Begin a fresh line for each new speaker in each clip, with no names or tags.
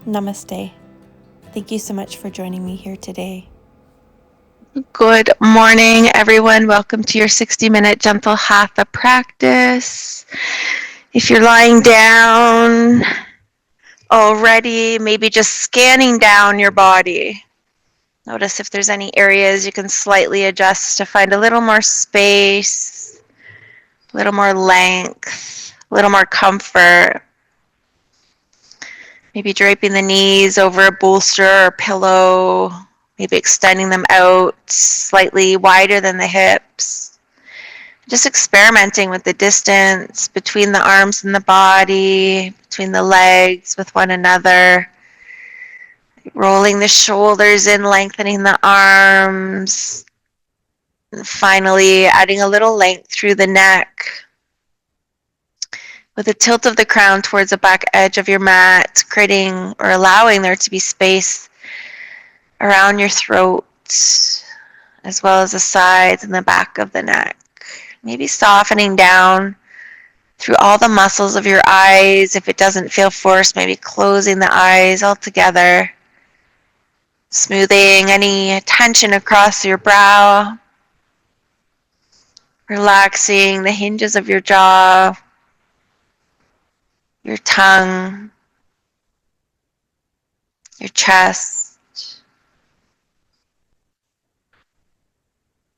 Namaste. Thank you so much for joining me here today.
Good morning, everyone. Welcome to your 60-minute gentle Hatha practice. If you're lying down already, maybe just scanning down your body. Notice if there's any areas you can slightly adjust to find a little more space, a little more length, a little more comfort. Maybe draping the knees over a bolster or pillow, maybe extending them out slightly wider than the hips. Just experimenting with the distance between the arms and the body, between the legs with one another. Rolling the shoulders in, lengthening the arms. And finally, adding a little length through the neck. With a tilt of the crown towards the back edge of your mat, creating or allowing there to be space around your throat, as well as the sides and the back of the neck. Maybe softening down through all the muscles of your eyes. If it doesn't feel forced, maybe closing the eyes altogether. Smoothing any tension across your brow. Relaxing the hinges of your jaw, your tongue, your chest,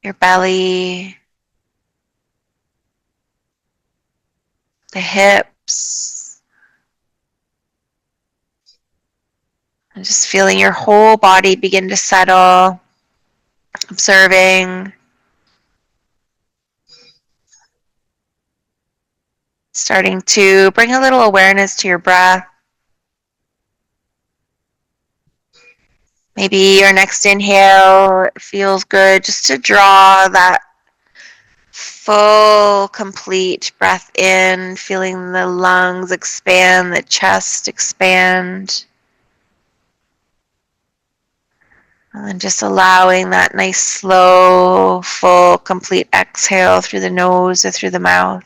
your belly, the hips, and just feeling your whole body begin to settle, observing, starting to bring a little awareness to your breath. Maybe your next inhale feels good just to draw that full, complete breath in, feeling the lungs expand, the chest expand. And then just allowing that nice, slow, full, complete exhale through the nose or through the mouth.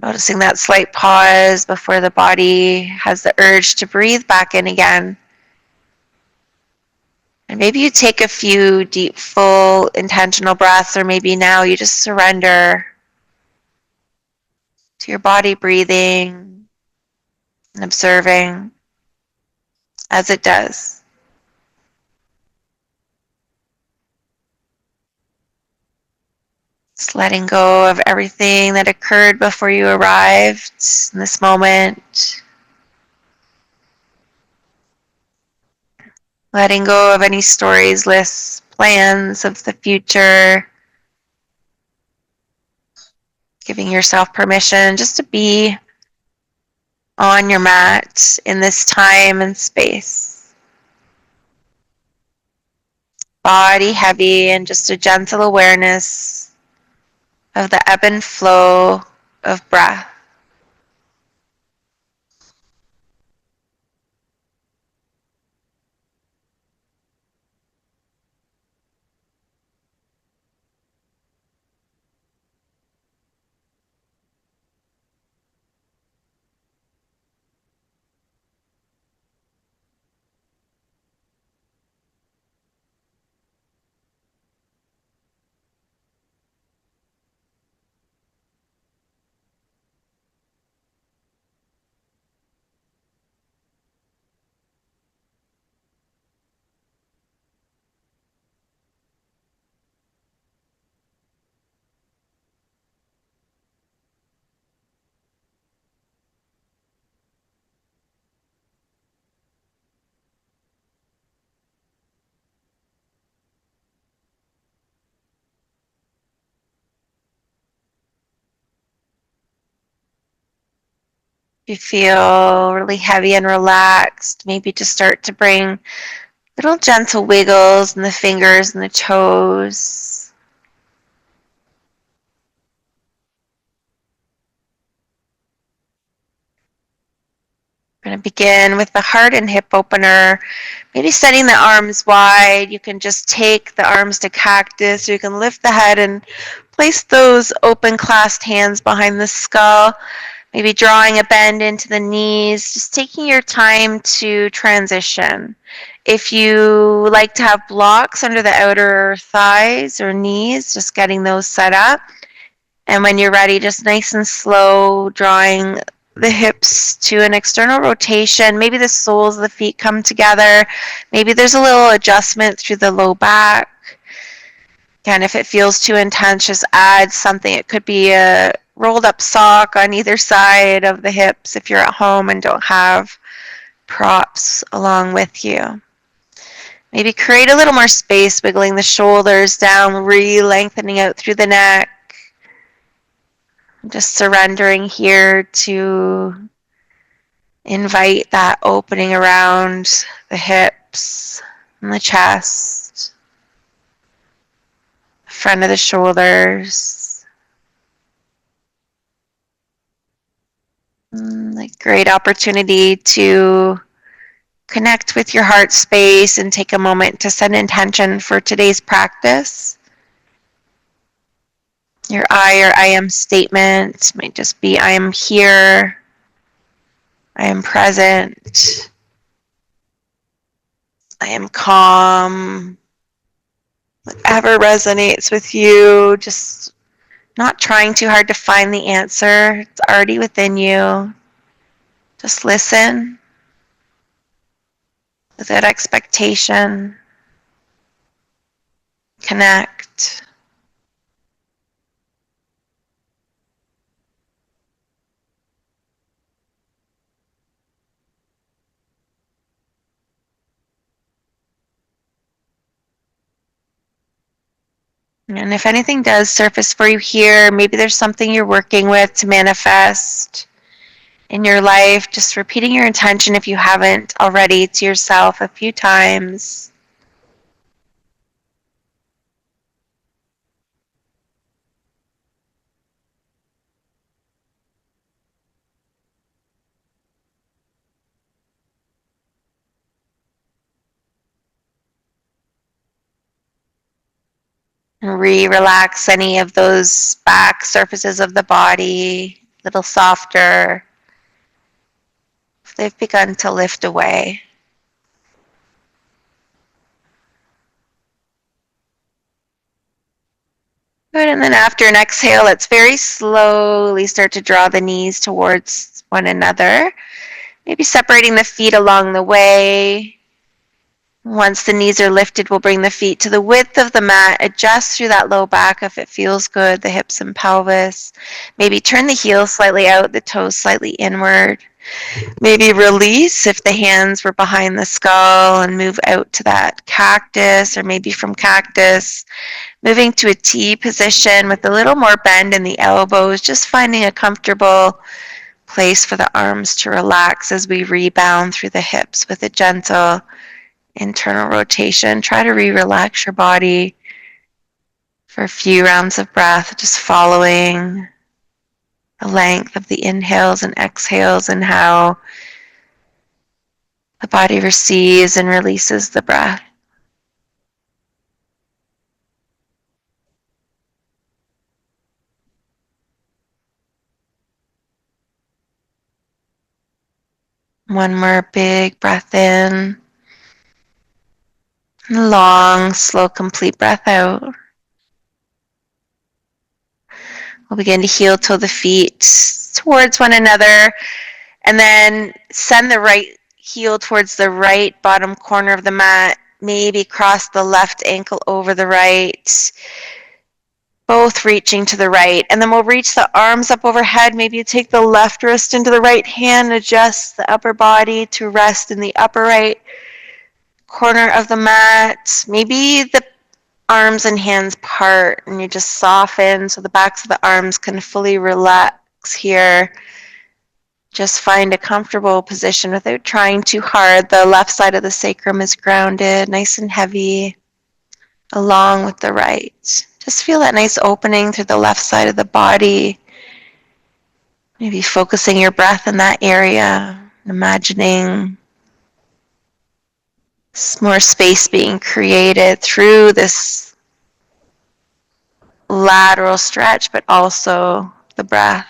Noticing that slight pause before the body has the urge to breathe back in again. And maybe you take a few deep, full, intentional breaths, or maybe now you just surrender to your body breathing and observing as it does. Just letting go of everything that occurred before you arrived in this moment. Letting go of any stories, lists, plans of the future. Giving yourself permission just to be on your mat in this time and space. Body heavy and just a gentle awareness of the ebb and flow of breath. You feel really heavy and relaxed, maybe just start to bring little gentle wiggles in the fingers and the toes. We're going to begin with the heart and hip opener. Maybe setting the arms wide. You can just take the arms to cactus, or you can lift the head and place those open clasped hands behind the skull. Maybe drawing a bend into the knees, just taking your time to transition. If you like to have blocks under the outer thighs or knees, just getting those set up. And when you're ready, just nice and slow, drawing the hips to an external rotation. Maybe the soles of the feet come together. Maybe there's a little adjustment through the low back. Again, if it feels too intense, just add something. It could be a rolled up sock on either side of the hips if you're at home and don't have props along with you. Maybe create a little more space, wiggling the shoulders down, re-lengthening out through the neck. Just surrendering here to invite that opening around the hips and the chest, front of the shoulders. Like great opportunity to connect with your heart space and take a moment to set intention for today's practice. Your I or I am statement might just be I am here, I am present, I am calm. Whatever resonates with you, just not trying too hard to find the answer. It's already within you. Just listen without expectation. Connect. And if anything does surface for you here, maybe there's something you're working with to manifest in your life, just repeating your intention if you haven't already to yourself a few times. And relax any of those back surfaces of the body a little softer if they've begun to lift away. Good, and then after an exhale, let's very slowly start to draw the knees towards one another. Maybe separating the feet along the way. Once the knees are lifted, we'll bring the feet to the width of the mat. Adjust through that low back if it feels good, the hips and pelvis. Maybe turn the heels slightly out, the toes slightly inward. Maybe release if the hands were behind the skull and move out to that cactus, or maybe from cactus, moving to a T position with a little more bend in the elbows, just finding a comfortable place for the arms to relax as we rebound through the hips with a gentle internal rotation. Try to relax your body for a few rounds of breath, just following the length of the inhales and exhales and how the body receives and releases the breath. One more big breath in. Long, slow, complete breath out. We'll begin to heel toe the feet towards one another, and then send the right heel towards the right bottom corner of the mat. Maybe cross the left ankle over the right, both reaching to the right. And then we'll reach the arms up overhead. Maybe you take the left wrist into the right hand, adjust the upper body to rest in the upper right corner of the mat. Maybe the arms and hands part and you just soften so the backs of the arms can fully relax here. Just find a comfortable position without trying too hard. The left side of the sacrum is grounded, nice and heavy, along with the right. Just feel that nice opening through the left side of the body. Maybe focusing your breath in that area, imagining more space being created through this lateral stretch, but also the breath.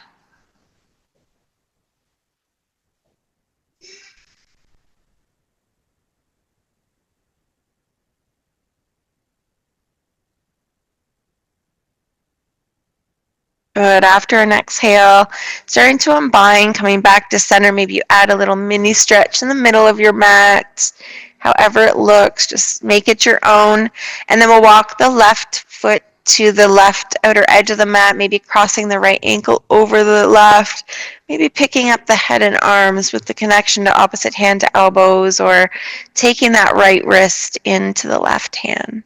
Good. After an exhale, starting to unbind, coming back to center. Maybe you add a little mini stretch in the middle of your mat. However it looks, just make it your own. And then we'll walk the left foot to the left outer edge of the mat, maybe crossing the right ankle over the left, maybe picking up the head and arms with the connection to opposite hand to elbows, or taking that right wrist into the left hand.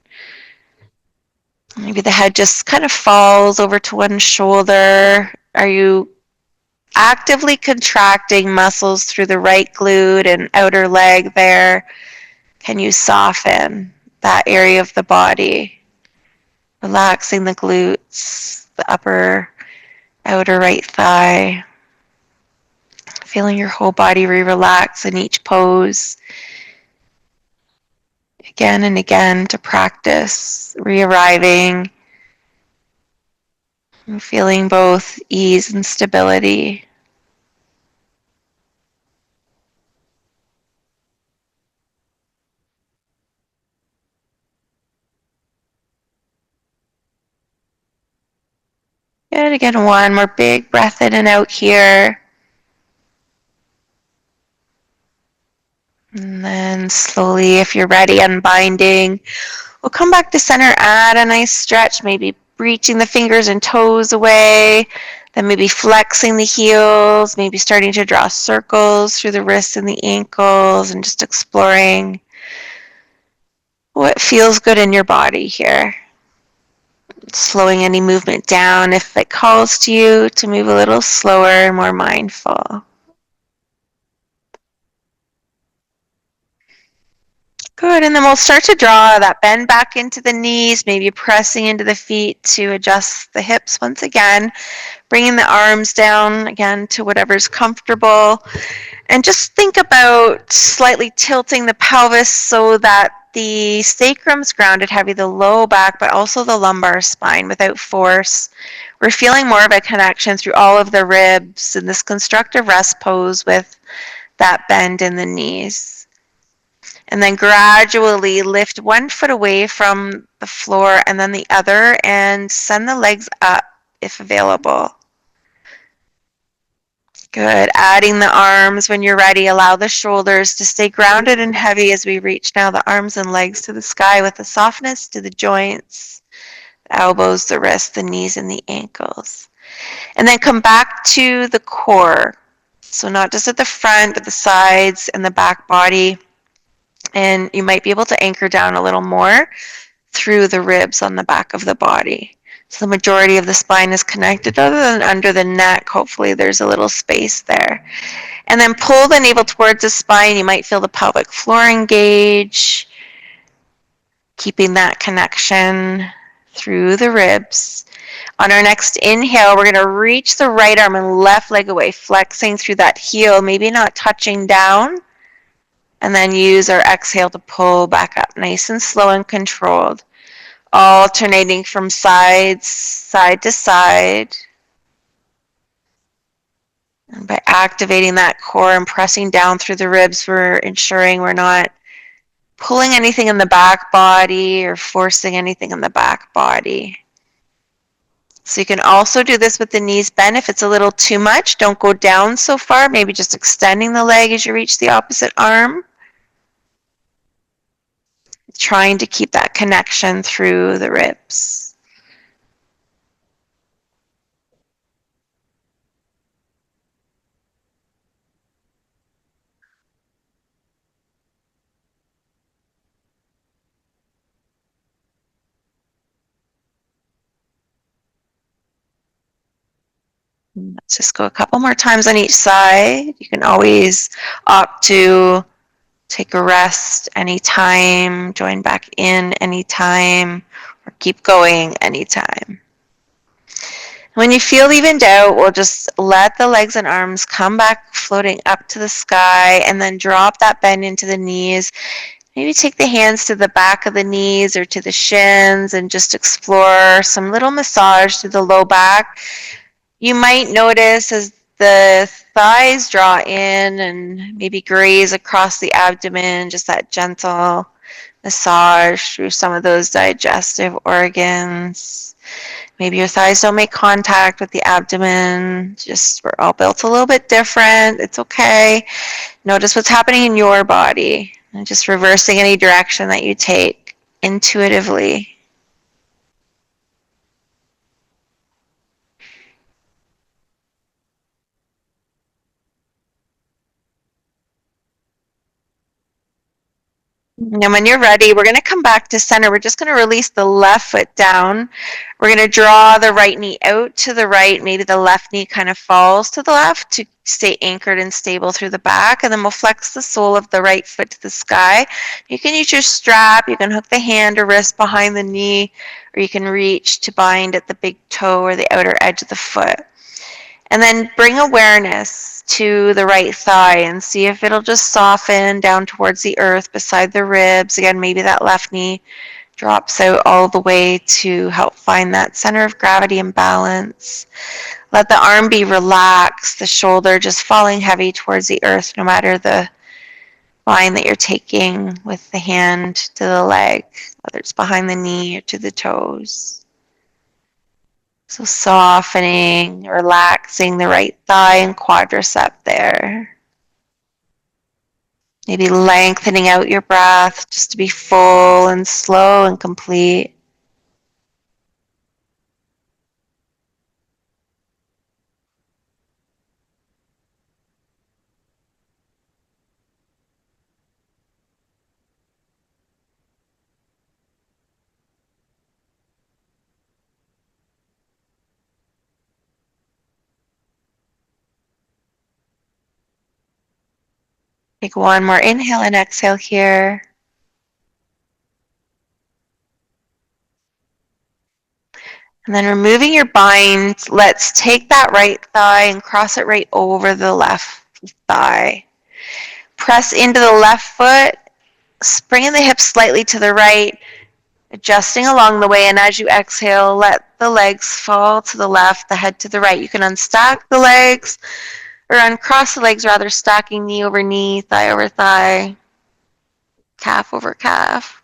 Maybe the head just kind of falls over to one shoulder. Are you actively contracting muscles through the right glute and outer leg there? Can you soften that area of the body? Relaxing the glutes, the upper, outer right thigh. Feeling your whole body relax in each pose. Again and again to practice, re-arriving, and feeling both ease and stability. Good. Again, one more big breath in and out here. And then slowly, if you're ready, unbinding. We'll come back to center, add a nice stretch, maybe reaching the fingers and toes away, then maybe flexing the heels, maybe starting to draw circles through the wrists and the ankles, and just exploring what feels good in your body here. Slowing any movement down if it calls to you to move a little slower and more mindful. Good, and then we'll start to draw that bend back into the knees, maybe pressing into the feet to adjust the hips once again, bringing the arms down again to whatever's comfortable. And just think about slightly tilting the pelvis so that the sacrum's grounded heavy, the low back, but also the lumbar spine without force. We're feeling more of a connection through all of the ribs in this constructive rest pose with that bend in the knees. And then gradually lift one foot away from the floor and then the other, and send the legs up if available. Good. Adding the arms when you're ready. Allow the shoulders to stay grounded and heavy as we reach now the arms and legs to the sky with the softness to the joints, the elbows, the wrists, the knees, and the ankles. And then come back to the core. So not just at the front, but the sides and the back body. And you might be able to anchor down a little more through the ribs on the back of the body. So the majority of the spine is connected other than under the neck. Hopefully there's a little space there. And then pull the navel towards the spine. You might feel the pelvic floor engage, keeping that connection through the ribs. On our next inhale, we're going to reach the right arm and left leg away, flexing through that heel, maybe not touching down. And then use our exhale to pull back up, nice and slow and controlled. Alternating from side to side. And by activating that core and pressing down through the ribs, we're ensuring we're not pulling anything in the back body or forcing anything in the back body. So you can also do this with the knees bent. If it's a little too much, don't go down so far. Maybe just extending the leg as you reach the opposite arm. Trying to keep that connection through the ribs. Let's just go a couple more times on each side. You can always opt to take a rest anytime, join back in anytime, or keep going anytime. When you feel evened out, we'll just let the legs and arms come back floating up to the sky, and then drop that bend into the knees. Maybe take the hands to the back of the knees or to the shins and just explore some little massage through the low back. You might notice as the thighs draw in and maybe graze across the abdomen, just that gentle massage through some of those digestive organs. Maybe your thighs don't make contact with the abdomen. Just we're all built a little bit different. It's okay. Notice what's happening in your body and just reversing any direction that you take intuitively. And when you're ready, we're going to come back to center. We're just going to release the left foot down. We're going to draw the right knee out to the right. Maybe the left knee kind of falls to the left to stay anchored and stable through the back. And then we'll flex the sole of the right foot to the sky. You can use your strap. You can hook the hand or wrist behind the knee, or you can reach to bind at the big toe or the outer edge of the foot. And then bring awareness to the right thigh and see if it'll just soften down towards the earth beside the ribs. Again, maybe that left knee drops out all the way to help find that center of gravity and balance. Let the arm be relaxed, the shoulder just falling heavy towards the earth, no matter the line that you're taking with the hand to the leg, whether it's behind the knee or to the toes. So softening, relaxing the right thigh and quadricep there. Maybe lengthening out your breath just to be full and slow and complete. Take one more inhale and exhale here. And then removing your bind, let's take that right thigh and cross it right over the left thigh. Press into the left foot, bringing the hips slightly to the right, adjusting along the way. And as you exhale, let the legs fall to the left, the head to the right. You can unstack the legs or uncross the legs, rather, stacking knee over knee, thigh over thigh, calf over calf.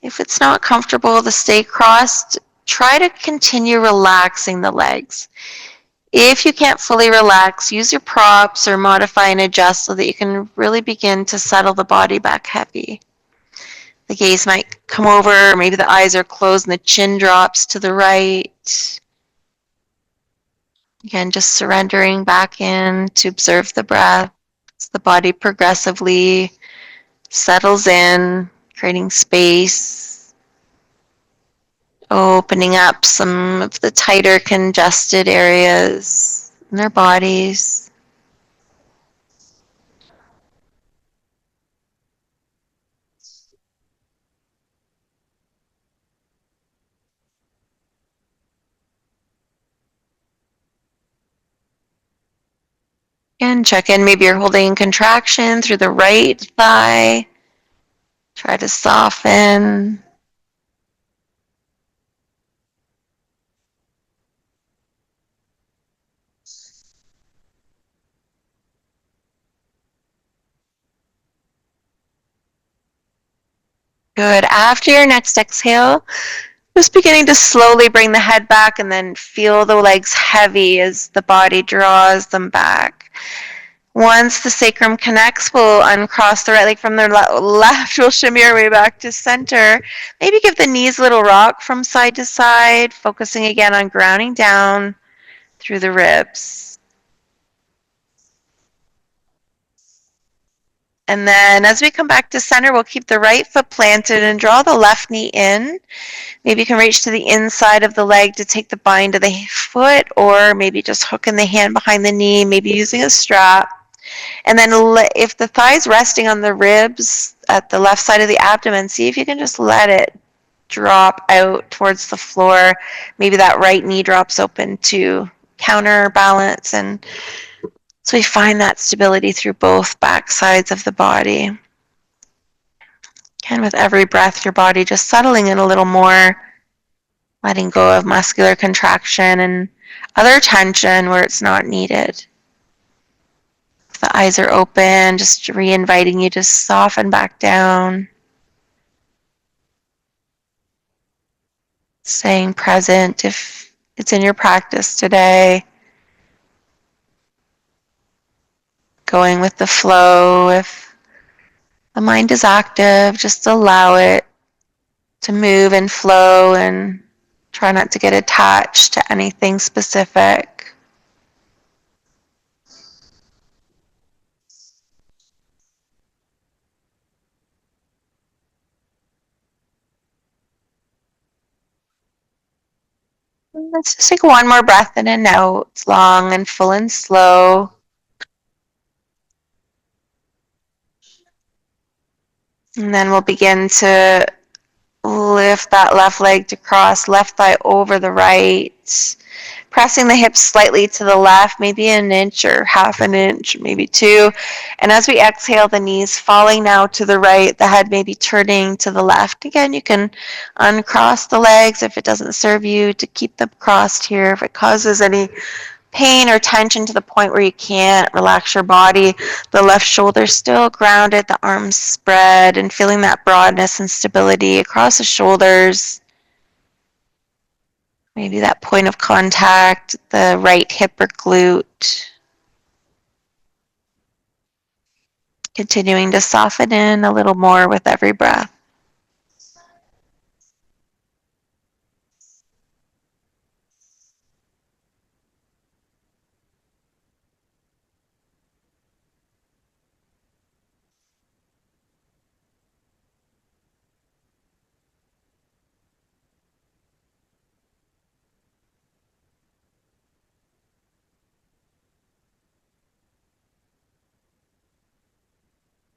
If it's not comfortable to stay crossed, try to continue relaxing the legs. If you can't fully relax, use your props or modify and adjust so that you can really begin to settle the body back heavy. The gaze might come over, maybe the eyes are closed and the chin drops to the right. Again, just surrendering back in to observe the breath as the body progressively settles in, creating space, opening up some of the tighter, congested areas in their bodies. And check in, maybe you're holding contraction through the right thigh. Try to soften. Good. After your next exhale, just beginning to slowly bring the head back and then feel the legs heavy as the body draws them back. Once the sacrum connects, we'll uncross the right leg from the left. We'll shimmy our way back to center. Maybe give the knees a little rock from side to side, focusing again on grounding down through the ribs. And then as we come back to center, we'll keep the right foot planted and draw the left knee in. Maybe you can reach to the inside of the leg to take the bind of the foot, or maybe just hooking the hand behind the knee, maybe using a strap. And then if the thigh's resting on the ribs at the left side of the abdomen, see if you can just let it drop out towards the floor. Maybe that right knee drops open to counterbalance, and so we find that stability through both back sides of the body. And with every breath, your body just settling in a little more, letting go of muscular contraction and other tension where it's not needed. If the eyes are open, just re-inviting you to soften back down. Staying present if it's in your practice today. Going with the flow. If the mind is active, just allow it to move and flow and try not to get attached to anything specific. Let's just take one more breath in and out. It's long and full and slow. And then we'll begin to lift that left leg to cross, left thigh over the right. Pressing the hips slightly to the left, maybe an inch or half an inch, maybe two. And as we exhale, the knees falling now to the right, the head maybe turning to the left. Again, you can uncross the legs if it doesn't serve you to keep them crossed here. If it causes any pain or tension to the point where you can't relax your body, the left shoulder still grounded, the arms spread, and feeling that broadness and stability across the shoulders. Maybe that point of contact, the right hip or glute. Continuing to soften in a little more with every breath.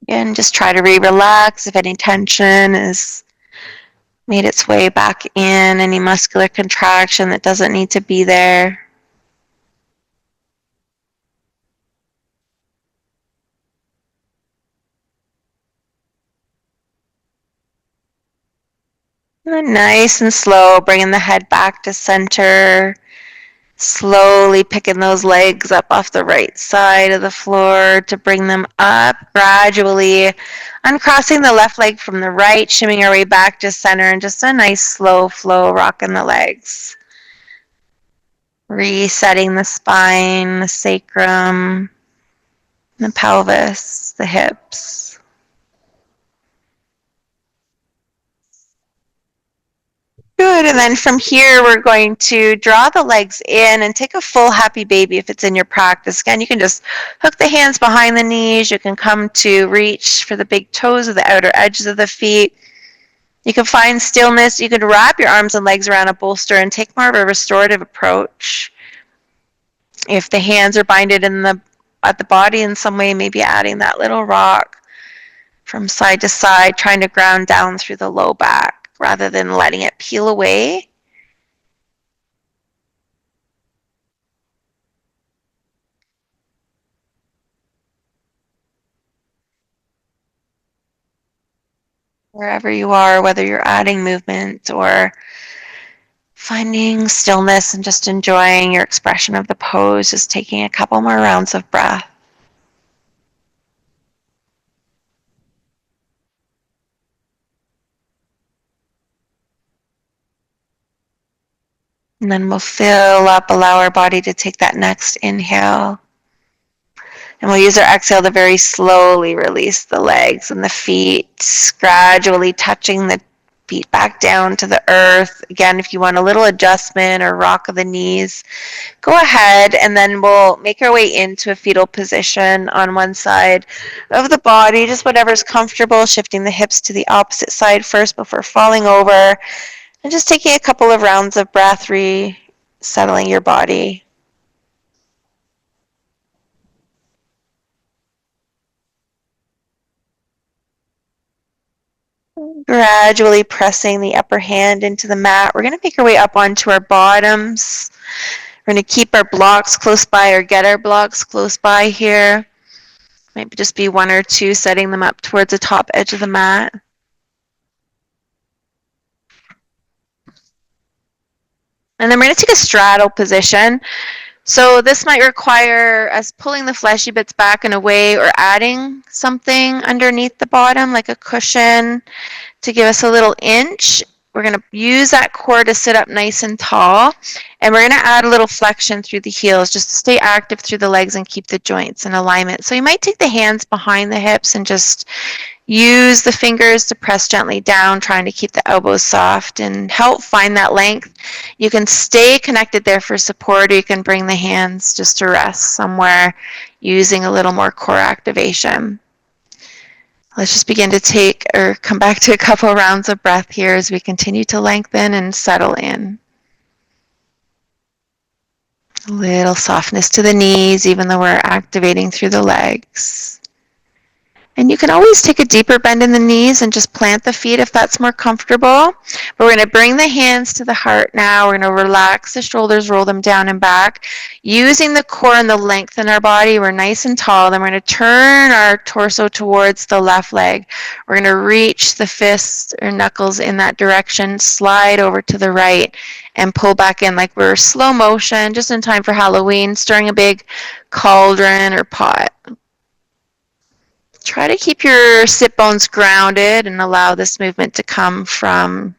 And just try to relax if any tension has made its way back in, any muscular contraction that doesn't need to be there. And then nice and slow, bringing the head back to center. Slowly picking those legs up off the right side of the floor to bring them up. Gradually uncrossing the left leg from the right, shimming our way back to center, and just a nice slow flow, rocking the legs. Resetting the spine, the sacrum, the pelvis, the hips. Good, and then from here we're going to draw the legs in and take a full happy baby if it's in your practice. Again, you can just hook the hands behind the knees. You can come to reach for the big toes or the outer edges of the feet. You can find stillness. You could wrap your arms and legs around a bolster and take more of a restorative approach. If the hands are binded at the body in some way, maybe adding that little rock from side to side, trying to ground down through the low back rather than letting it peel away. Wherever you are, whether you're adding movement or finding stillness and just enjoying your expression of the pose, just taking a couple more rounds of breath. And then we'll fill up, allow our body to take that next inhale. And we'll use our exhale to very slowly release the legs and the feet, gradually touching the feet back down to the earth. Again, if you want a little adjustment or rock of the knees, go ahead, and then we'll make our way into a fetal position on one side of the body, just whatever's comfortable, shifting the hips to the opposite side first before falling over, and just taking a couple of rounds of breath, resettling your body. Gradually pressing the upper hand into the mat. We're going to make our way up onto our bottoms. We're going to keep our blocks close by or get our blocks close by here. Maybe just be one or two, setting them up towards the top edge of the mat. And then we're going to take a straddle position. So this might require us pulling the fleshy bits back and away or adding something underneath the bottom, like a cushion, to give us a little inch. We're going to use that core to sit up nice and tall. And we're going to add a little flexion through the heels just to stay active through the legs and keep the joints in alignment. So you might take the hands behind the hips and just use the fingers to press gently down, trying to keep the elbows soft and help find that length. You can stay connected there for support, or you can bring the hands just to rest somewhere using a little more core activation. Let's just begin to take or come back to a couple rounds of breath here as we continue to lengthen and settle in. A little softness to the knees, even though we're activating through the legs. And you can always take a deeper bend in the knees and just plant the feet if that's more comfortable. But we're going to bring the hands to the heart now. We're going to relax the shoulders, roll them down and back. Using the core and the length in our body, we're nice and tall. Then we're going to turn our torso towards the left leg. We're going to reach the fists or knuckles in that direction, slide over to the right, and pull back in like we're slow motion, just in time for Halloween, stirring a big cauldron or pot. Try to keep your sit bones grounded and allow this movement to come from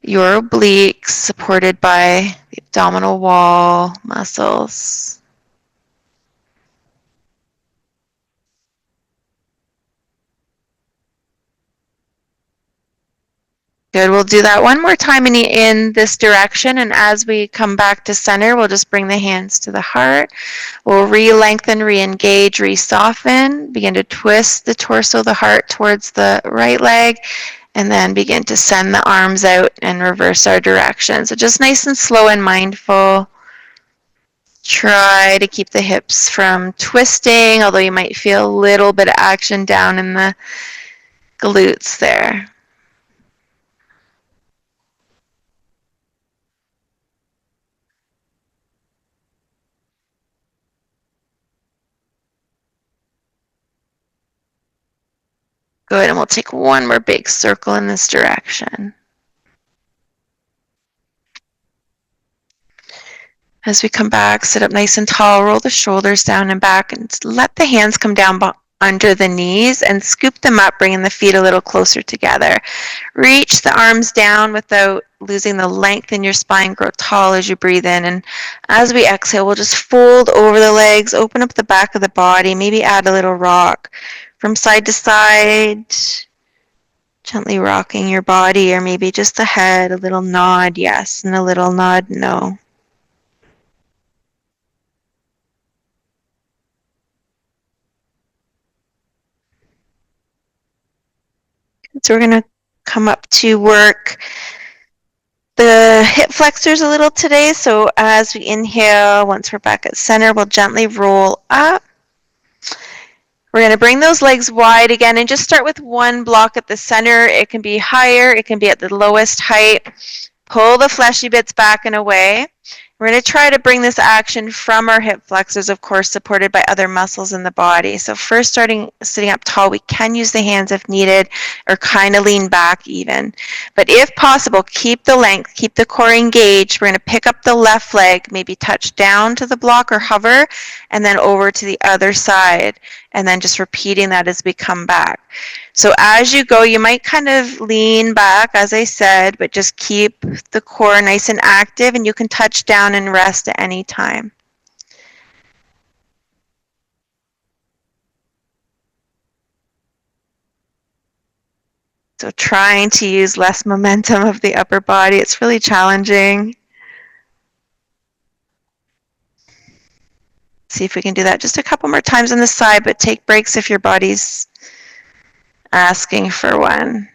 your obliques, supported by the abdominal wall muscles. Good, we'll do that one more time in this direction, and as we come back to center, we'll just bring the hands to the heart. We'll re-lengthen, re-engage, re-soften, begin to twist the torso, the heart towards the right leg, and then begin to send the arms out and reverse our direction. So just nice and slow and mindful. Try to keep the hips from twisting, although you might feel a little bit of action down in the glutes there. Good, and we'll take one more big circle in this direction. As we come back, sit up nice and tall, roll the shoulders down and back, and let the hands come down under the knees and scoop them up, bringing the feet a little closer together. Reach the arms down without losing the length in your spine. Grow tall as you breathe in. And as we exhale, we'll just fold over the legs, open up the back of the body, maybe add a little rock from side to side, gently rocking your body, or maybe just the head, a little nod yes and a little nod no. So we're going to come up to work the hip flexors a little today. So as we inhale, once we're back at center, we'll gently roll up. We're going to bring those legs wide again and just start with one block at the center. It can be higher, it can be at the lowest height. Pull the fleshy bits back and away. We're going to try to bring this action from our hip flexors, of course, supported by other muscles in the body. So first, sitting up tall, we can use the hands if needed, or kind of lean back even. But if possible, keep the length, keep the core engaged. We're going to pick up the left leg, maybe touch down to the block or hover, and then over to the other side, and then just repeating that as we come back. So as you go, you might kind of lean back, as I said, but just keep the core nice and active, and you can touch down and rest at any time. So trying to use less momentum of the upper body, it's really challenging. See if we can do that just a couple more times on the side, but take breaks if your body's asking for one.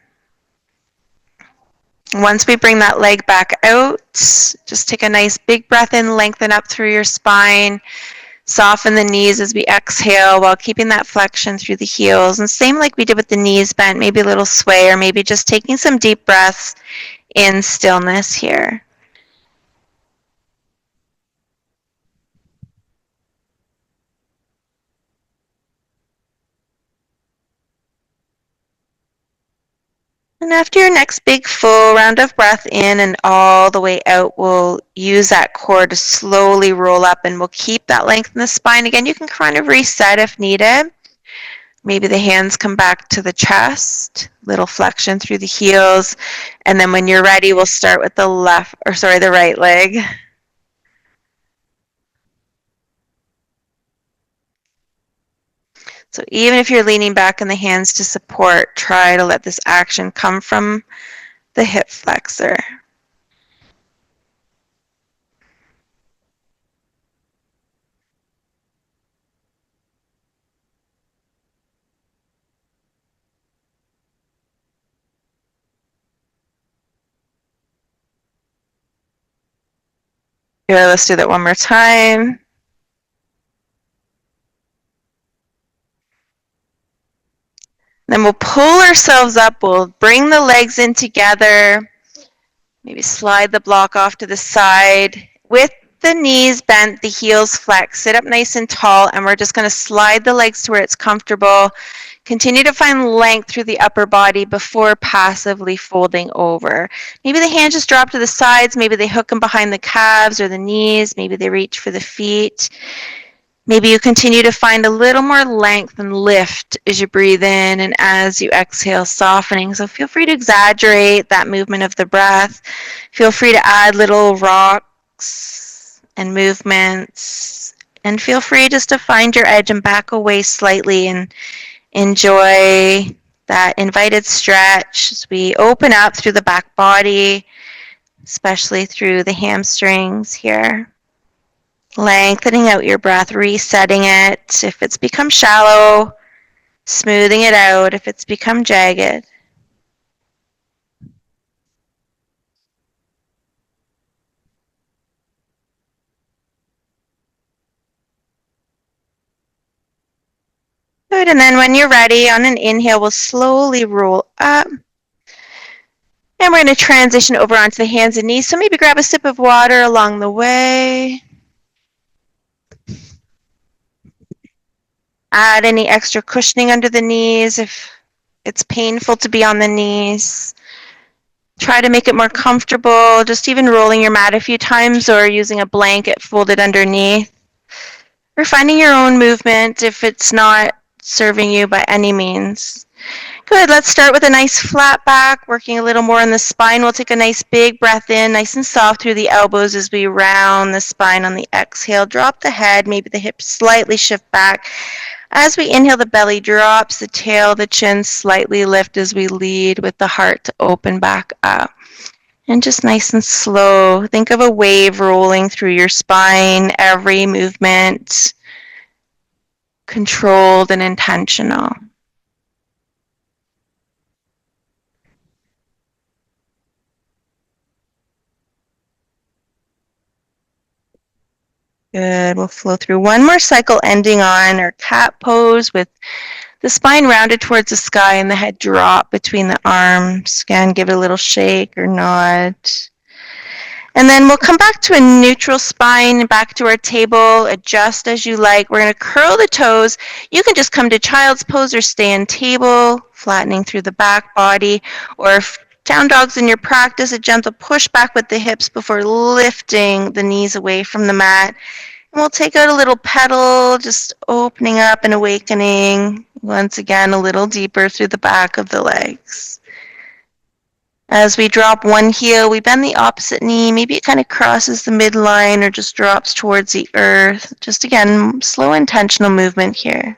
Once we bring that leg back out, just take a nice big breath in, lengthen up through your spine, soften the knees as we exhale while keeping that flexion through the heels. And same like we did with the knees bent, maybe a little sway, or maybe just taking some deep breaths in stillness here. And after your next big full round of breath in and all the way out, we'll use that core to slowly roll up, and we'll keep that length in the spine. Again, you can kind of reset if needed. Maybe the hands come back to the chest, little flexion through the heels. And then when you're ready, we'll start with the right leg. So even if you're leaning back in the hands to support, try to let this action come from the hip flexor. Here, let's do that one more time. Then we'll pull ourselves up. We'll bring the legs in together. Maybe slide the block off to the side. With the knees bent, the heels flexed. Sit up nice and tall, and we're just going to slide the legs to where it's comfortable. Continue to find length through the upper body before passively folding over. Maybe the hands just drop to the sides. Maybe they hook them behind the calves or the knees. Maybe they reach for the feet. Maybe you continue to find a little more length and lift as you breathe in and as you exhale, softening. So feel free to exaggerate that movement of the breath. Feel free to add little rocks and movements. And feel free just to find your edge and back away slightly and enjoy that invited stretch as we open up through the back body, especially through the hamstrings here. Lengthening out your breath, resetting it. If it's become shallow, smoothing it out. If it's become jagged. Good, and then when you're ready, on an inhale, we'll slowly roll up. And we're going to transition over onto the hands and knees. So maybe grab a sip of water along the way. Add any extra cushioning under the knees if it's painful to be on the knees. Try to make it more comfortable, just even rolling your mat a few times or using a blanket folded underneath. Or finding your own movement if it's not serving you by any means. Good, let's start with a nice flat back, working a little more on the spine. We'll take a nice big breath in, nice and soft through the elbows as we round the spine on the exhale. Drop the head, maybe the hips slightly shift back. As we inhale, the belly drops, the tail, the chin slightly lift as we lead with the heart to open back up. And just nice and slow. Think of a wave rolling through your spine, every movement controlled and intentional. Good. We'll flow through one more cycle, ending on our cat pose with the spine rounded towards the sky and the head drop between the arms. Again, give it a little shake or nod. And then we'll come back to a neutral spine, back to our table, adjust as you like. We're going to curl the toes. You can just come to child's pose or stay in table, flattening through the back body. Or if down dog's in your practice, a gentle push back with the hips before lifting the knees away from the mat. And we'll take out a little pedal, just opening up and awakening. Once again, a little deeper through the back of the legs. As we drop one heel, we bend the opposite knee. Maybe it kind of crosses the midline or just drops towards the earth. Just again, slow intentional movement here.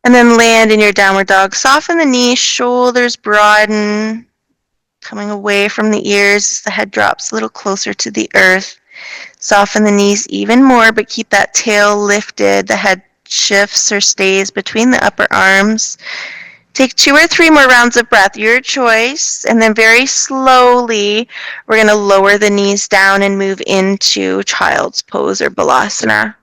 And then land in your downward dog. Soften the knees, shoulders broaden, coming away from the ears as the head drops a little closer to the earth. Soften the knees even more, but keep that tail lifted. The head shifts or stays between the upper arms. Take 2 or 3 more rounds of breath, your choice, and then very slowly we're going to lower the knees down and move into child's pose or balasana.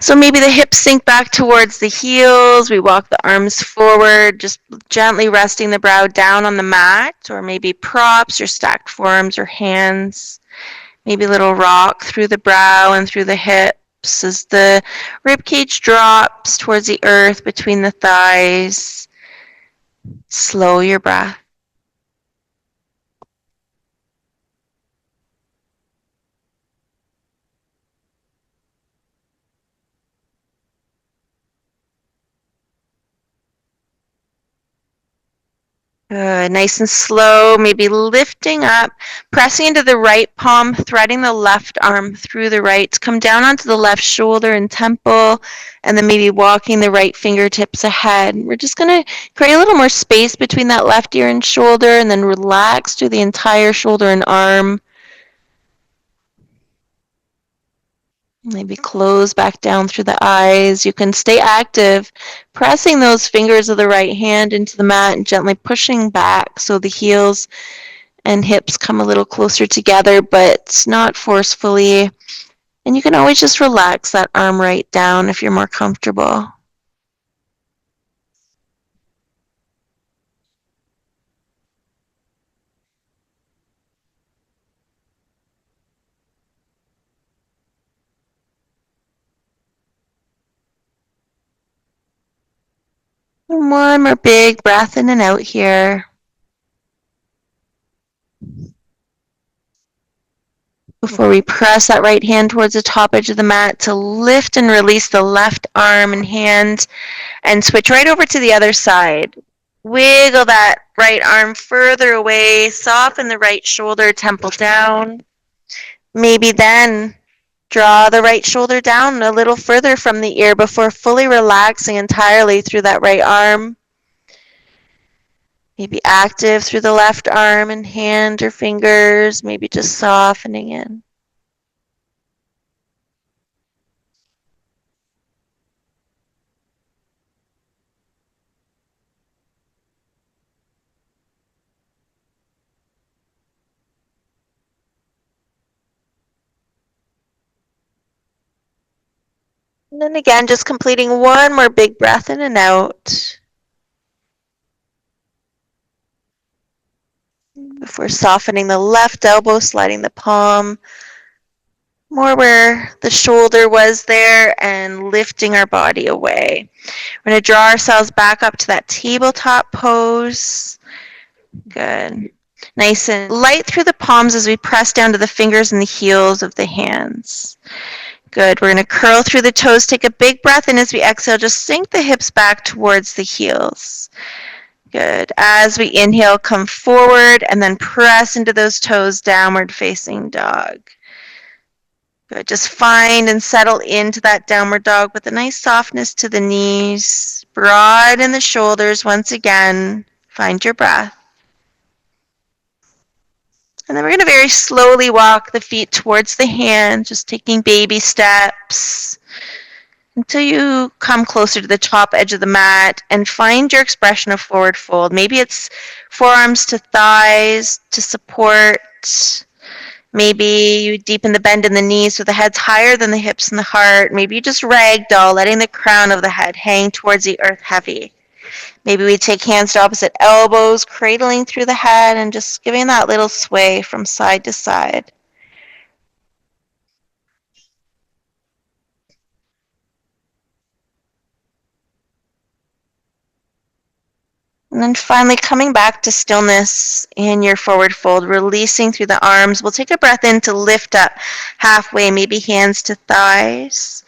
So maybe the hips sink back towards the heels. We walk the arms forward, just gently resting the brow down on the mat, or maybe props or stacked forearms or hands. Maybe a little rock through the brow and through the hips as the rib cage drops towards the earth between the thighs. Slow your breath. Good. Nice and slow, maybe lifting up, pressing into the right palm, threading the left arm through the right. Come down onto the left shoulder and temple, and then maybe walking the right fingertips ahead. We're just going to create a little more space between that left ear and shoulder, and then relax through the entire shoulder and arm. Maybe close back down through the eyes. You can stay active, pressing those fingers of the right hand into the mat and gently pushing back so the heels and hips come a little closer together, but not forcefully. And you can always just relax that arm right down if you're more comfortable. And one more big breath in and out here. Before we press that right hand towards the top edge of the mat to lift and release the left arm and hand and switch right over to the other side. Wiggle that right arm further away, soften the right shoulder, temple down. Maybe then draw the right shoulder down a little further from the ear before fully relaxing entirely through that right arm. Maybe active through the left arm and hand or fingers, maybe just softening in. And then again, just completing one more big breath in and out before softening the left elbow, sliding the palm more where the shoulder was there and lifting our body away. We're going to draw ourselves back up to that tabletop pose. Good. Nice and light through the palms as we press down to the fingers and the heels of the hands. Good. We're going to curl through the toes. Take a big breath in as we exhale. Just sink the hips back towards the heels. Good. As we inhale, come forward and then press into those toes, downward facing dog. Good. Just find and settle into that downward dog with a nice softness to the knees. Broaden the shoulders once again. Find your breath. And then we're going to very slowly walk the feet towards the hands, just taking baby steps until you come closer to the top edge of the mat and find your expression of forward fold. Maybe it's forearms to thighs to support. Maybe you deepen the bend in the knees so the head's higher than the hips and the heart. Maybe you just ragdoll, letting the crown of the head hang towards the earth heavy. Maybe we take hands to opposite elbows, cradling through the head and just giving that little sway from side to side. And then finally coming back to stillness in your forward fold, releasing through the arms. We'll take a breath in to lift up halfway, maybe hands to thighs.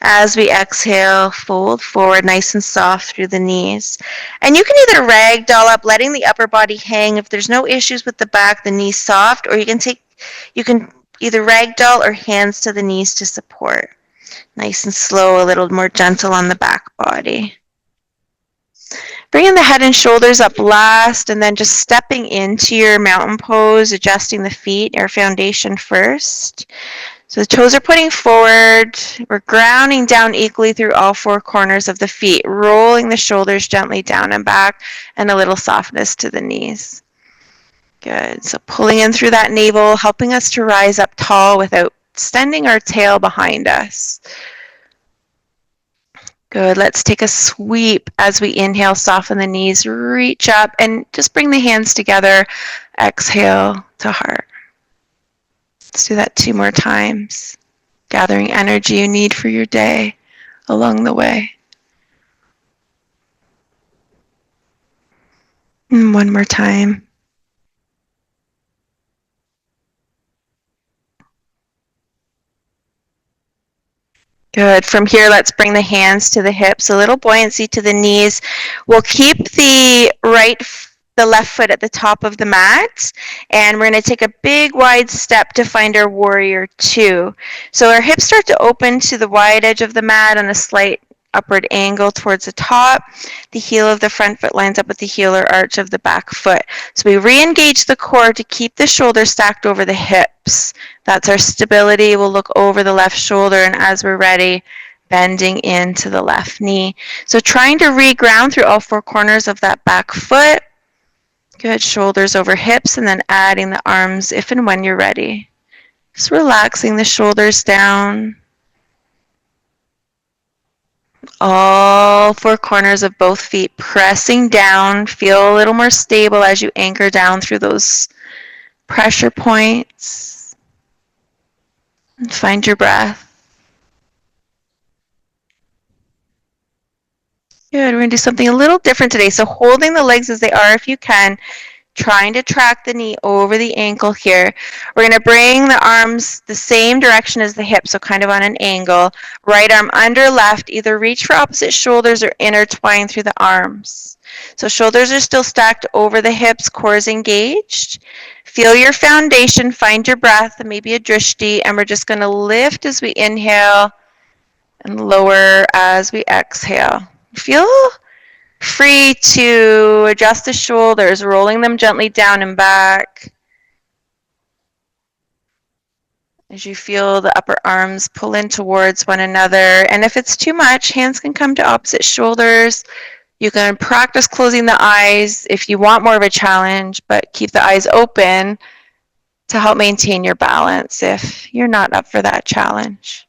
As we exhale, fold forward nice and soft through the knees. And you can either ragdoll up, letting the upper body hang. If there's no issues with the back, the knees soft, or you can either ragdoll or hands to the knees to support. Nice and slow, a little more gentle on the back body. Bringing the head and shoulders up last, and then just stepping into your mountain pose, adjusting the feet, our foundation first. So the toes are pointing forward. We're grounding down equally through all four corners of the feet, rolling the shoulders gently down and back, and a little softness to the knees. Good. So pulling in through that navel, helping us to rise up tall without extending our tail behind us. Good. Let's take a sweep as we inhale, soften the knees, reach up, and just bring the hands together. Exhale to heart. Let's do that 2 more times, gathering energy you need for your day along the way. And 1 more time. Good. From here, let's bring the hands to the hips, a little buoyancy to the knees. We'll keep the right the left foot at the top of the mat, and we're going to take a big wide step to find our warrior two. So our hips start to open to the wide edge of the mat on a slight upward angle towards the top. The heel of the front foot lines up with the heel or arch of the back foot. So we re-engage the core to keep the shoulders stacked over the hips. That's our stability. We'll look over the left shoulder, and as we're ready, bending into the left knee. So trying to re-ground through all four corners of that back foot. Good, shoulders over hips, and then adding the arms if and when you're ready. Just relaxing the shoulders down. All four corners of both feet pressing down. Feel a little more stable as you anchor down through those pressure points. And find your breath. Good, we're going to do something a little different today. So holding the legs as they are if you can, trying to track the knee over the ankle here. We're going to bring the arms the same direction as the hips, so kind of on an angle. Right arm under left, either reach for opposite shoulders or intertwine through the arms. So shoulders are still stacked over the hips, core is engaged. Feel your foundation, find your breath, maybe a drishti, and we're just going to lift as we inhale and lower as we exhale. Feel free to adjust the shoulders, rolling them gently down and back. As you feel the upper arms pull in towards one another. And if it's too much, hands can come to opposite shoulders. You can practice closing the eyes if you want more of a challenge, but keep the eyes open to help maintain your balance if you're not up for that challenge.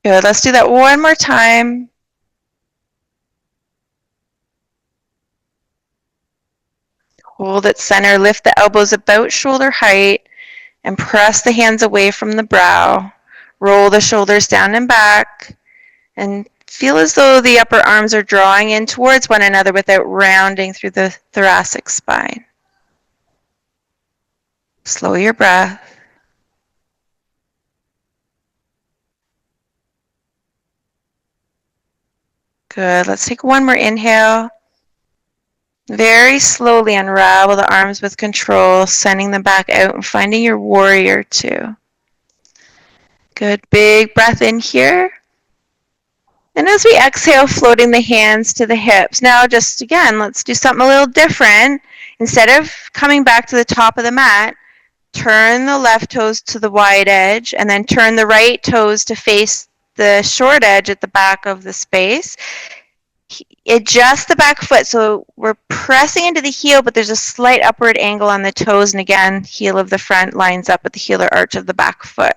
Good, let's do that one more time. Hold at center, lift the elbows about shoulder height, and press the hands away from the brow. Roll the shoulders down and back, and feel as though the upper arms are drawing in towards one another without rounding through the thoracic spine. Slow your breath. Good. Let's take one more inhale. Very slowly unravel the arms with control, sending them back out and finding your warrior two. Good. Big breath in here. And as we exhale, floating the hands to the hips. Now, just again, let's do something a little different. Instead of coming back to the top of the mat, turn the left toes to the wide edge and then turn the right toes to face the short edge at the back of the space. Adjust the back foot, so we're pressing into the heel, but there's a slight upward angle on the toes, and again, heel of the front lines up with the heel or arch of the back foot.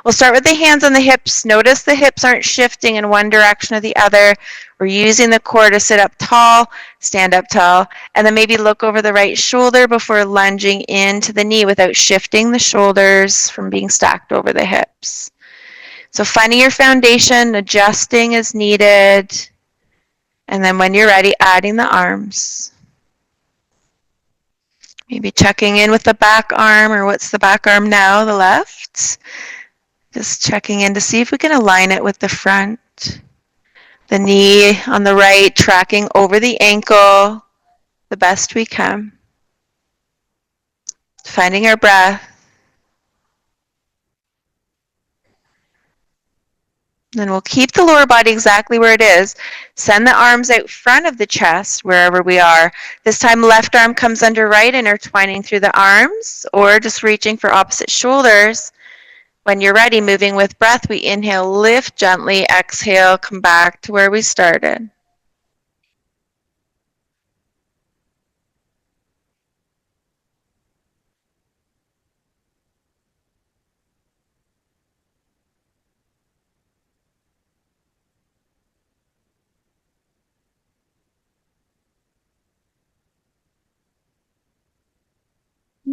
We'll start with the hands on the hips. Notice the hips aren't shifting in one direction or the other. We're using the core to sit up tall, stand up tall, and then maybe look over the right shoulder before lunging into the knee without shifting the shoulders from being stacked over the hips. So finding your foundation, adjusting as needed. And then when you're ready, adding the arms. Maybe checking in with the back arm, or what's the back arm now, the left. Just checking in to see if we can align it with the front. The knee on the right, tracking over the ankle the best we can. Finding our breath. Then we'll keep the lower body exactly where it is. Send the arms out front of the chest, wherever we are. This time, left arm comes under right, intertwining through the arms, or just reaching for opposite shoulders. When you're ready, moving with breath, we inhale, lift gently, exhale, come back to where we started.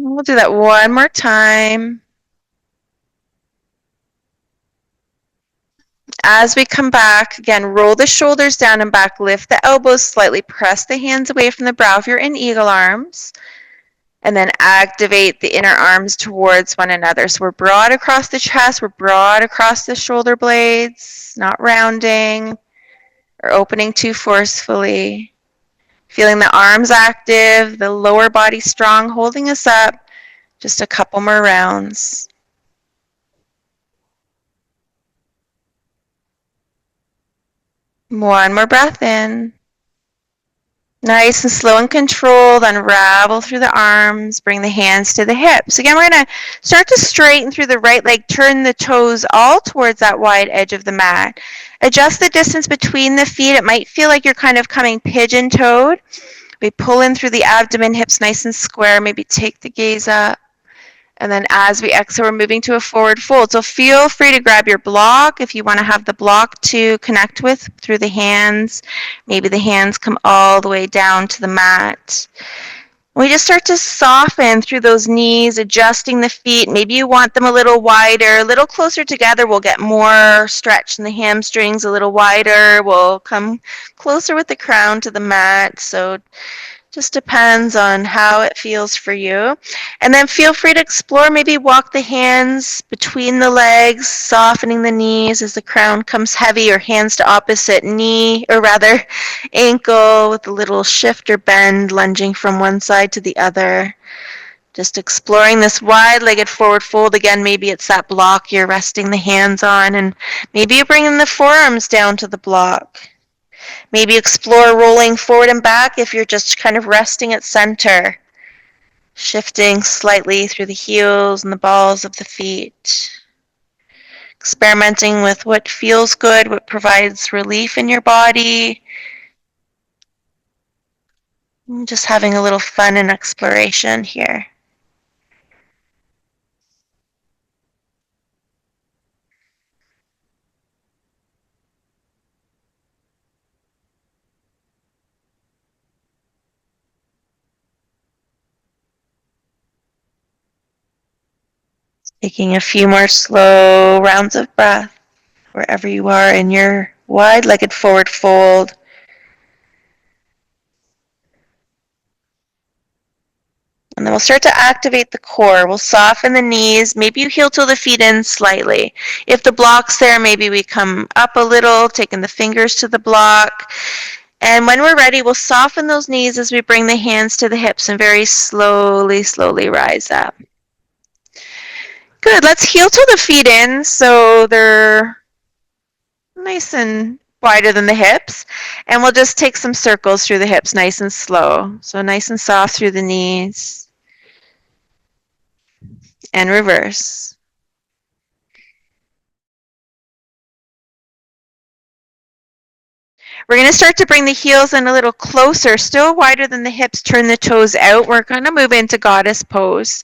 We'll do that one more time. As we come back, again, roll the shoulders down and back, lift the elbows slightly, press the hands away from the brow if you're in eagle arms. And then activate the inner arms towards one another. So we're broad across the chest, we're broad across the shoulder blades, not rounding or opening too forcefully. Feeling the arms active, the lower body strong, holding us up. Just a couple more rounds. One more breath in. Nice and slow and controlled. Unravel through the arms. Bring the hands to the hips. Again, we're going to start to straighten through the right leg. Turn the toes all towards that wide edge of the mat. Adjust the distance between the feet. It might feel like you're kind of coming pigeon-toed. We pull in through the abdomen, hips nice and square. Maybe take the gaze up. And then as we exhale, we're moving to a forward fold. So feel free to grab your block if you want to have the block to connect with through the hands. Maybe the hands come all the way down to the mat. We just start to soften through those knees, adjusting the feet. Maybe you want them a little wider, a little closer together. We'll get more stretch in the hamstrings, a little wider. We'll come closer with the crown to the mat. So just depends on how it feels for you. And then feel free to explore, maybe walk the hands between the legs, softening the knees as the crown comes heavy, or hands to opposite knee, or rather ankle with a little shift or bend, lunging from one side to the other. Just exploring this wide-legged forward fold. Again, maybe it's that block you're resting the hands on, and maybe you're bringing the forearms down to the block. Maybe explore rolling forward and back if you're just kind of resting at center, shifting slightly through the heels and the balls of the feet. Experimenting with what feels good, what provides relief in your body. Just having a little fun and exploration here. Taking a few more slow rounds of breath wherever you are in your wide-legged forward fold. And then we'll start to activate the core. We'll soften the knees. Maybe you heel toe the feet in slightly. If the block's there, maybe we come up a little, taking the fingers to the block. And when we're ready, we'll soften those knees as we bring the hands to the hips and very slowly, slowly rise up. Good. Let's heel toe the feet in so they're nice and wider than the hips. And we'll just take some circles through the hips, nice and slow. So nice and soft through the knees. And reverse. We're going to start to bring the heels in a little closer, still wider than the hips. Turn the toes out. We're going to move into goddess pose.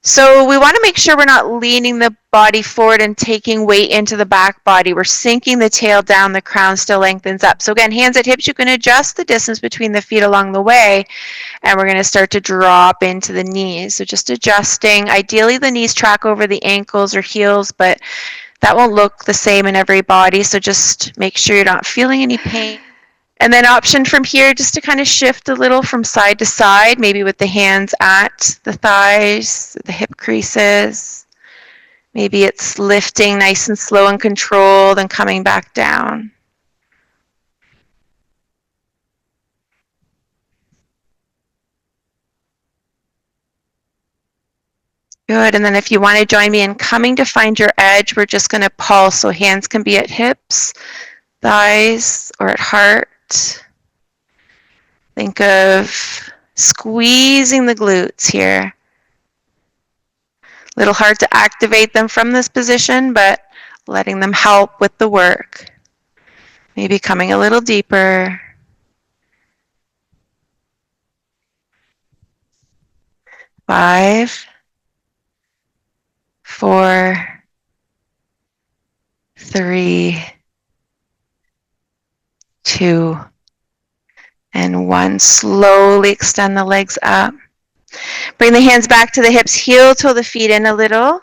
So we want to make sure we're not leaning the body forward and taking weight into the back body. We're sinking the tail down. The crown still lengthens up. So again, hands at hips. You can adjust the distance between the feet along the way. And we're going to start to drop into the knees. So just adjusting. Ideally, the knees track over the ankles or heels, but that won't look the same in every body. So just make sure you're not feeling any pain. And then option from here just to kind of shift a little from side to side, maybe with the hands at the thighs, the hip creases. Maybe it's lifting nice and slow and controlled and coming back down. Good. And then if you want to join me in coming to find your edge, we're just going to pulse. So hands can be at hips, thighs, or at heart. Think of squeezing the glutes here. A little hard to activate them from this position, but letting them help with the work. Maybe coming a little deeper. 5, 4, 3, 2, and 1. Slowly extend the legs up. Bring the hands back to the hips, heel toe the feet in a little,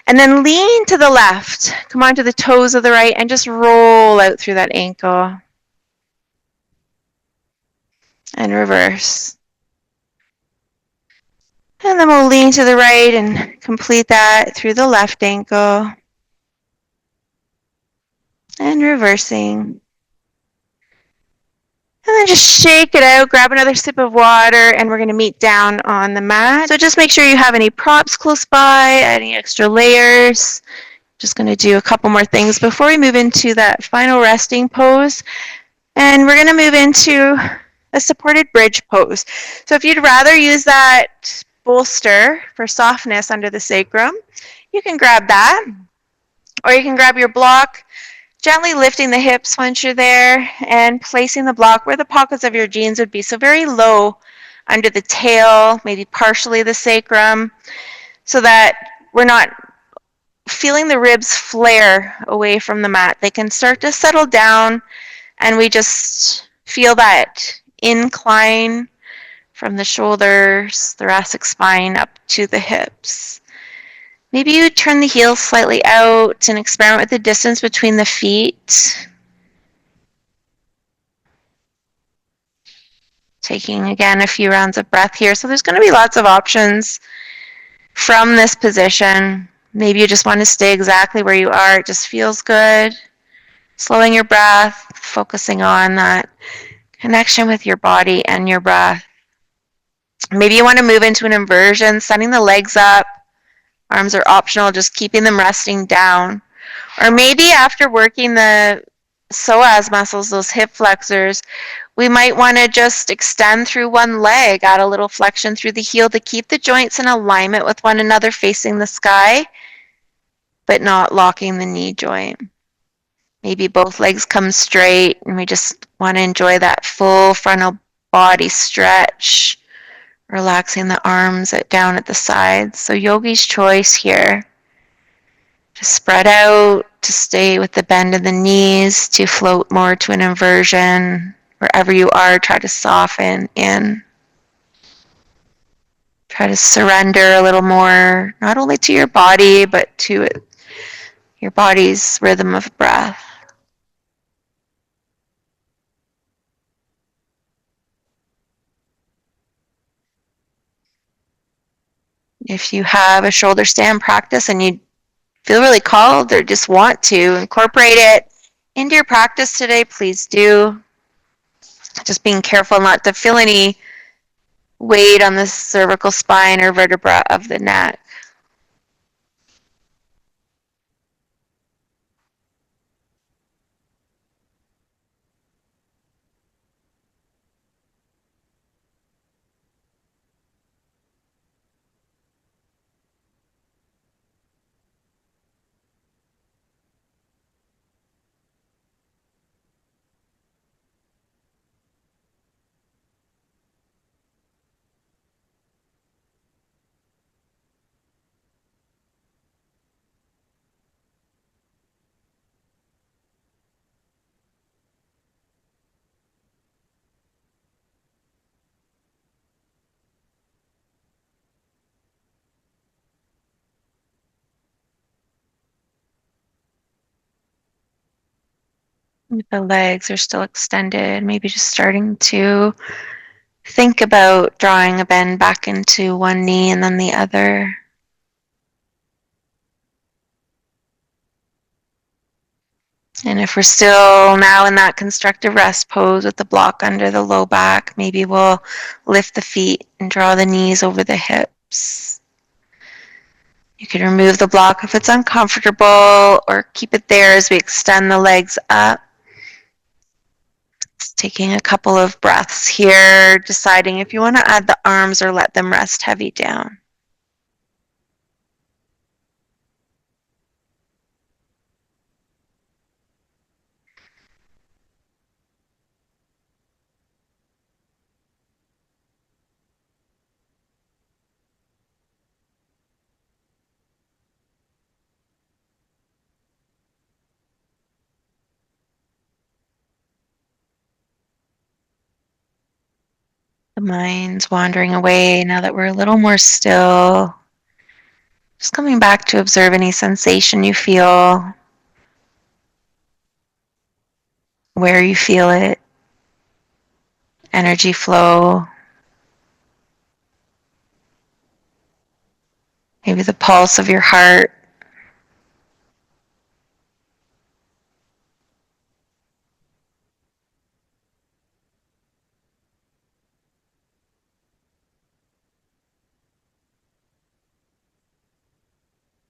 and then lean to the left. Come onto the toes of the right and just roll out through that ankle. And reverse. And then we'll lean to the right and complete that through the left ankle. And reversing. And then just shake it out, grab another sip of water, and we're going to meet down on the mat. So just make sure you have any props close by, any extra layers. Just going to do a couple more things before we move into that final resting pose. And we're going to move into a supported bridge pose. So if you'd rather use that bolster for softness under the sacrum, you can grab that. Or you can grab your block, gently lifting the hips once you're there and placing the block where the pockets of your jeans would be. So very low under the tail, maybe partially the sacrum, so that we're not feeling the ribs flare away from the mat. They can start to settle down, and we just feel that incline from the shoulders, thoracic spine up to the hips. Maybe you turn the heels slightly out and experiment with the distance between the feet. Taking, again, a few rounds of breath here. So there's going to be lots of options from this position. Maybe you just want to stay exactly where you are. It just feels good. Slowing your breath, focusing on that connection with your body and your breath. Maybe you want to move into an inversion, sending the legs up. Arms are optional, just keeping them resting down. Or maybe after working the psoas muscles, those hip flexors, we might want to just extend through one leg, add a little flexion through the heel to keep the joints in alignment with one another facing the sky, but not locking the knee joint. Maybe both legs come straight and we just want to enjoy that full frontal body stretch, relaxing the arms down at the sides. So yogi's choice here. To spread out, to stay with the bend of the knees, to float more to an inversion. Wherever you are, try to soften in. Try to surrender a little more, not only to your body, but to your body's rhythm of breath. If you have a shoulder stand practice and you feel really called or just want to incorporate it into your practice today, please do. Just being careful not to feel any weight on the cervical spine or vertebra of the neck. If the legs are still extended, maybe just starting to think about drawing a bend back into one knee and then the other. And if we're still now in that constructive rest pose with the block under the low back, maybe we'll lift the feet and draw the knees over the hips. You can remove the block if it's uncomfortable or keep it there as we extend the legs up. Just taking a couple of breaths here, deciding if you want to add the arms or let them rest heavy down. The mind's wandering away now that we're a little more still. Just coming back to observe any sensation you feel, where you feel it, energy flow. Maybe the pulse of your heart.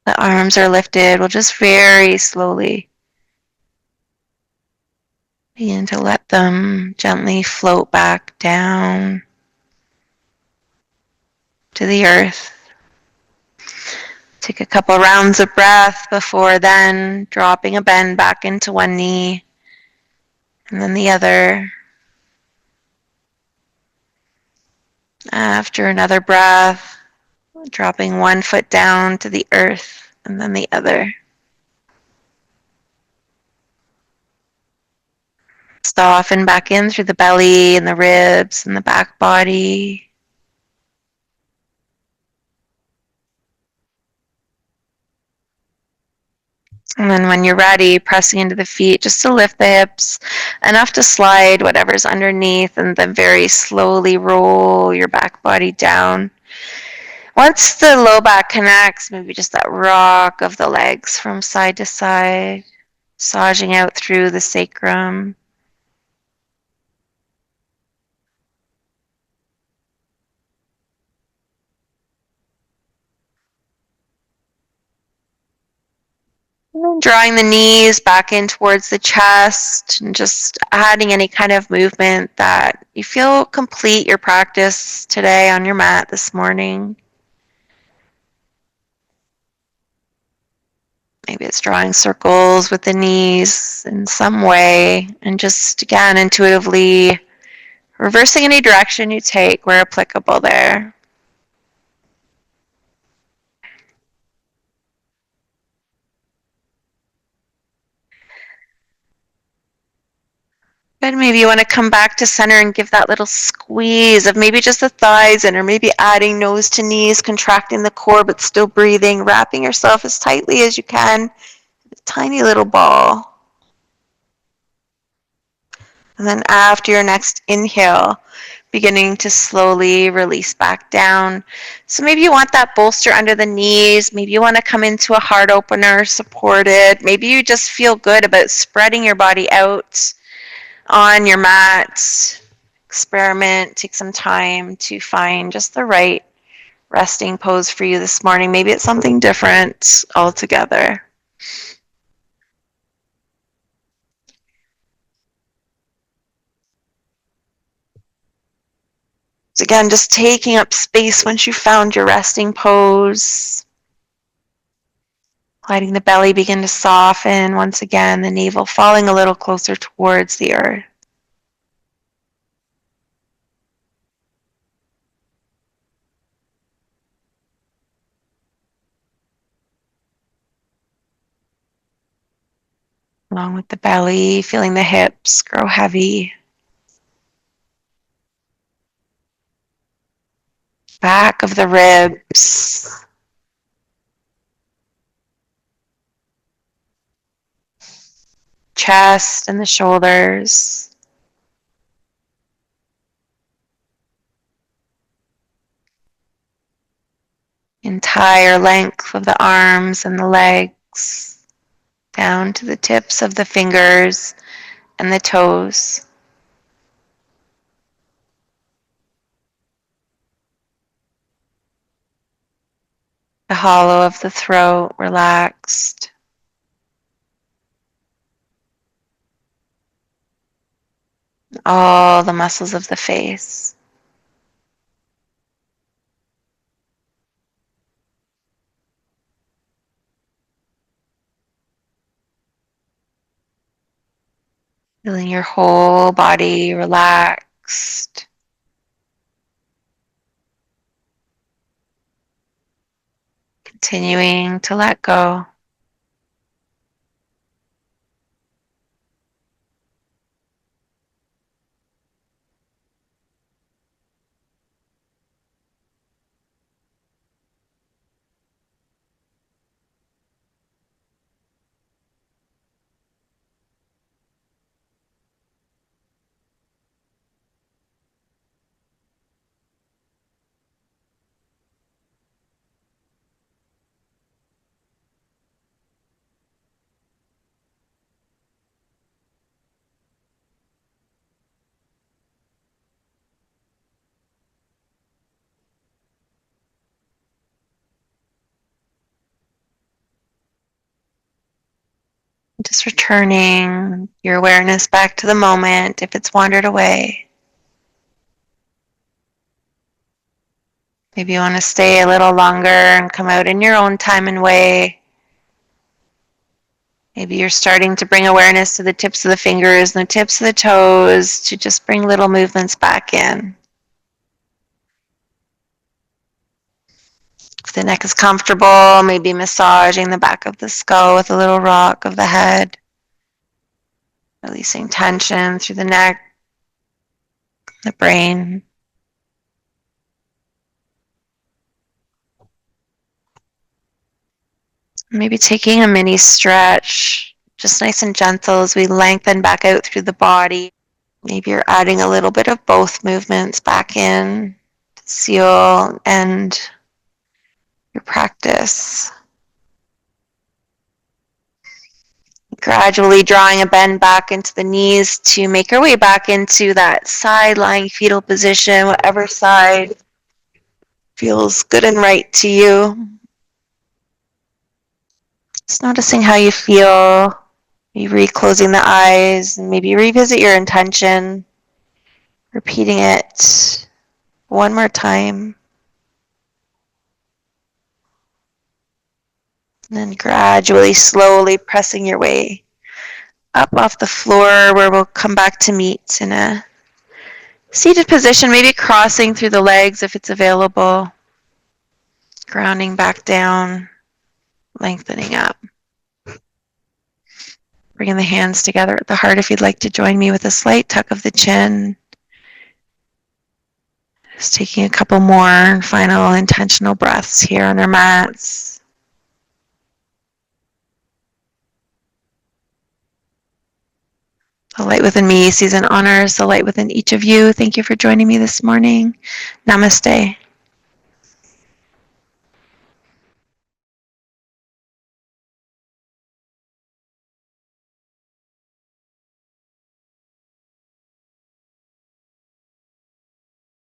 The arms are lifted. We'll just very slowly begin to let them gently float back down to the earth. Take a couple rounds of breath before then dropping a bend back into one knee and then the other. After another breath, dropping one foot down to the earth and then the other. Soften back in through the belly and the ribs and the back body. And then when you're ready, pressing into the feet just to lift the hips enough to slide whatever's underneath and then very slowly roll your back body down. Once the low back connects, maybe just that rock of the legs from side to side, massaging out through the sacrum. And then drawing the knees back in towards the chest and just adding any kind of movement that you feel complete your practice today on your mat this morning. Maybe it's drawing circles with the knees in some way and just again intuitively reversing any direction you take where applicable there. Good. Maybe you want to come back to center and give that little squeeze of maybe just the thighs in, or maybe adding nose to knees, contracting the core, but still breathing, wrapping yourself as tightly as you can. A tiny little ball. And then after your next inhale, beginning to slowly release back down. So maybe you want that bolster under the knees. Maybe you want to come into a heart opener, supported. Maybe you just feel good about spreading your body out on your mat. Experiment, take some time to find just the right resting pose for you this morning. Maybe it's something different altogether. So again, just taking up space once you found your resting pose. Letting the belly begin to soften once again, the navel falling a little closer towards the earth. Along with the belly, feeling the hips grow heavy. Back of the ribs. Chest and the shoulders. Entire length of the arms and the legs. Down to the tips of the fingers and the toes. The hollow of the throat relaxed. All the muscles of the face. Feeling your whole body relaxed. Continuing to let go. Just returning your awareness back to the moment if it's wandered away. Maybe you want to stay a little longer and come out in your own time and way. Maybe you're starting to bring awareness to the tips of the fingers and the tips of the toes to just bring little movements back in. If the neck is comfortable, maybe massaging the back of the skull with a little rock of the head. Releasing tension through the neck, the brain. Maybe taking a mini stretch, just nice and gentle as we lengthen back out through the body. Maybe you're adding a little bit of both movements back in to seal and your practice. Gradually drawing a bend back into the knees to make our way back into that side lying fetal position, whatever side feels good and right to you. Just noticing how you feel. Maybe reclosing the eyes and maybe revisit your intention. Repeating it one more time. And then gradually, slowly pressing your way up off the floor where we'll come back to meet in a seated position, maybe crossing through the legs if it's available. Grounding back down, lengthening up. Bringing the hands together at the heart if you'd like to join me with a slight tuck of the chin. Just taking a couple more final intentional breaths here on our mats. The light within me sees and honors the light within each of you. Thank you for joining me this morning. Namaste.